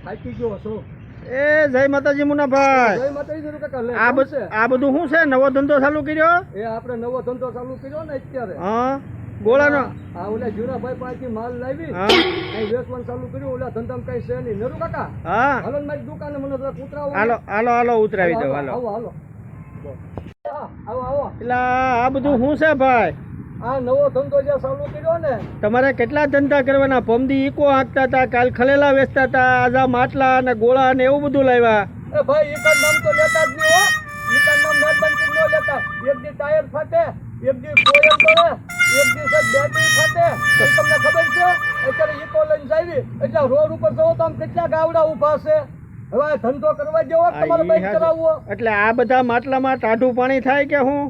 થાકી ગયો છો. એ જય માતાજી મુનાભાઈ. જય માતાજી કાકા. આ બધું શું છે? નવો ધંધો ચાલુ કર્યો? એ આપણે નવો ધંધો ચાલુ કર્યો ને અત્યારે. હા ગોળાનો. હા ઓલા જીરાભાઈ પાસેથી માલ લાવી હા અહીં વેચવાનું ચાલુ કર્યું. ઓલા ધંધામાં કઈ છે નહીં. નરુ કાકા હા હાલો ને મારી દુકાને મને જરા ઉતરાવો. હાલો હાલો હાલો ઉતરાવી દો હાલો. આવો આવો આવો આવો. એટલે આ બધું શું છે ભાઈ? આ નવો ધંધો જે ચાલુ કર્યો ને. તમારે કેટલા ધંધા કરવાના? પમદી ઈકો હાંકતા હતા, કાલ ખલેલા વેચતા હતા, આજા માટલા અને ગોળા ને એવું બધું લાવ્યા. એ ભાઈ એકાદ નામ તો લેતા જ નહીં હો. એકાદ નામ મહેરબાની ન લેતા. એક દી ટાયર ફાટે, એક દી કોયલ પડે, એક દિવસ બેટરી ફાટે. તમને ખબર છે અત્યારે ઈકો લઈને જાવી એટલે રોડ ઉપર જવો તો આમ કેટલા ગાવડા ઊભા છે. હવે આ ધંધો કરવા જેવો તમારે બંધ કરાવવો. એટલે આ બધા માટલામાં ટાઢું પાણી થાય કે શું?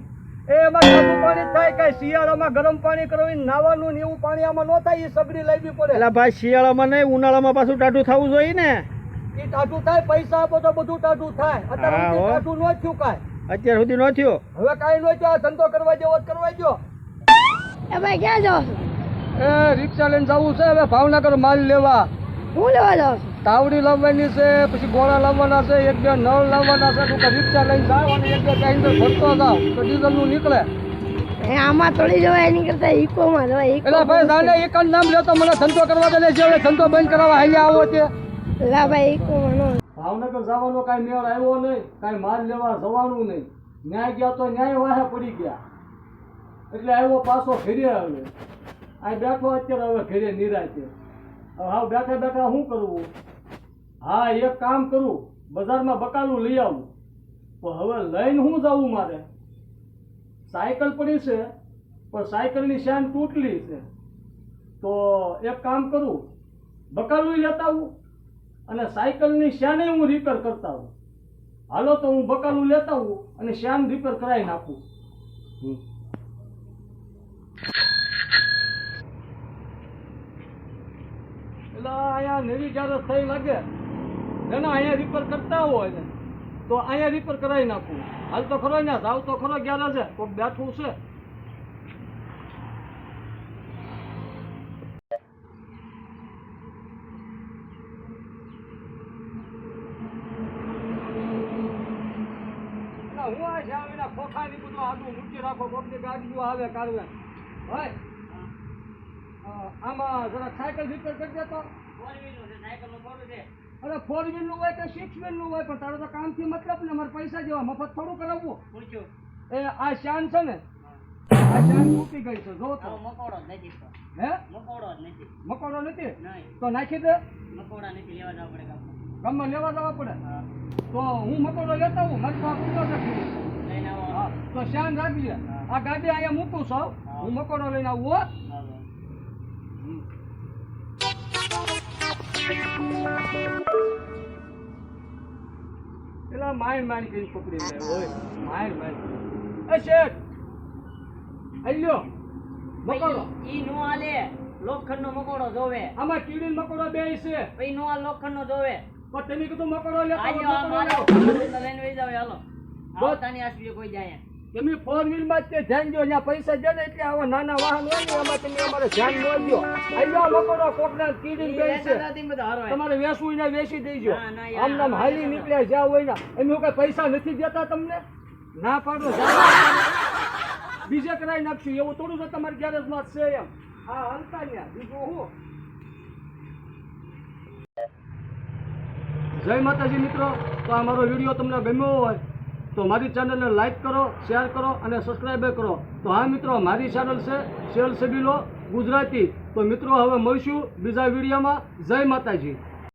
એમાં ઠંડુ પાણી થાય કે શિયાળામાં ગરમ પાણી કરવું નાવાનું ને એવું પાણી આમાં ન થાય. એ સગડી લાવવી પડે. એટલે ભાઈ શિયાળામાં નહીં, ઉનાળામાં પાછું ટાઢું થવું જોઈએ ને. એ ટાઢું થાય, પૈસા આપો તો બધું ટાઢું થાય. અત્યારે ટાઢું ન થયું કાંઈ. અત્યાર સુધી ન થયું. હવે કાંઈ ન થયું. આ ધંધો કરવા જેવો કરવા દો. એ ભાઈ ક્યાં જાઓ? એ રિક્ષા લઈને જવું છે હવે ભાવનગર માલ લેવા. હું લેવા જાઉં છું? તાવડી લાવવાની છે, પછી ગોળા લાવવાના છે, એક બે નળ લાવવાના છે. તું રિક્ષા લઈને જાવ અને એક બે ટાઈમ ભરતો જાવ તો ડીઝલનું નીકળે. એ આમાં થોડી જવાય એની કરતા ઇકોમાં જવાય. એટલે ભાઈ જાને એક જ નામ લેતો મને ધંધો કરવા દે. જે ધંધો બંધ કરવા હાલ્યા આવો છે. લા ભાઈ ઇકોમાં નો. ભાવનગર જવાનો કાંઈ મેળ આવ્યો નહીં, કાંઈ માલ લેવા જવાનું નહીં. ન્યાય ગયા તો ન્યાય વાહે પડી ગયા એટલે આવ્યો પાછો ઘરે. હવે આ બેઠો અત્યારે હવે ઘરે નિરાંતે. હવે હાવ બેઠા બેઠા શું કરવું? હા એક કામ કરું, બજારમાં બકાલું લઈ આવું. પણ હવે લઈને શું જવું મારે? સાયકલ પડી છે પણ સાયકલની શાન તૂટલી છે. તો એક કામ કરું, બકાલું લેતા આવું અને સાયકલની શાને હું રિપેર કરતા આવું. હાલો તો હું બકાલું લેતા આવું અને શાન રિપેર કરાવી નાખું. એટલે અહીંયા નવી જ્યારે થઈ લાગે જેને અહીંયા રિપેર કરતા હોય ને તો અહીંયા રિપેર કરાવી નાખું. હાલ તો ખરો ને જાવ તો ખરો ગયા છે કોઈક બેઠું છે. હું આ શાળાના ખોખાની બધું આટલું મૂકી રાખો. કોકની ગાડીઓ આવે કાઢવે ભાઈ. આમાં જરા સાયકલ રિપેર કરી દેતો. અરે 4 વ્હીલ નું હોય કે 6 વ્હીલ નું હોય પણ તારો તો કામથી મતલબ ને. મારે પૈસા જેવા મફત થોડું કરાવવું. એ આ શાન છે ને, આ શાન તૂટી ગઈ છે. જો તો મકોડો નથી. હે મકોડો નથી. મકોડો નથી નહીં. તો નાખી દે. મકોડા નથી લેવા જવા પડે ગામમાં લેવા જવા પડે. તો હું મકોડો લેતા હું મારી પાસે પૂરો નથી. લઈને આવો. હા તો શાન રાખજે. આ ગાડી અહીંયા મૂકું છું. હું મકોડો લઈને આવું હો. પેલા માઇન્ડ કરી પકડી લે હોય. માઇન્ડ એ શેઠ અલ્યો મકોડો ઈ નો આલે. લોખંડ નો મકોડો જોવે. આમાં કીડી મકોડો બે છે પછી નો આ લોખંડ નો જોવે. પણ તમે કીધું મકોડો લેતા આજો આ મારે લઈને વઈ જાવ. હાલો આવતાની આસપી કોઈ જાય. તમે 4 વ્હીલ માં તે ધ્યાન દો. ત્યાં પૈસા દે ને એટલે આવા નાના વાહન હોય ને એમાં તમે અમારે ધ્યાન ન દો. આયો મકોડો કોકના કીડી બે છે તમારે વેસવું ને વેચી દેજો. આમ નામ હાલી નીકળ્યા જ્યાં હોય ને એમ કઈ પૈસા નથી દેતા તમને. ના પાડો બીજે કરાવી નાખશું. એવું થોડું છે તમારી ગેરેજમાં છે એમ. હા હલતા ત્યાં બીજું હું. જય માતાજી મિત્રો. તો આ મારો વિડીયો તમને ગમ્યો હોય તો મારી ચેનલને લાઈક કરો, શેર કરો અને સબસ્ક્રાઈબ કરો. તો હા મિત્રો, મારી ચેનલ છે સેલ સબીલો ગુજરાતી. તો મિત્રો હવે મળીશું બીજા વિડીયોમાં. જય માતાજી.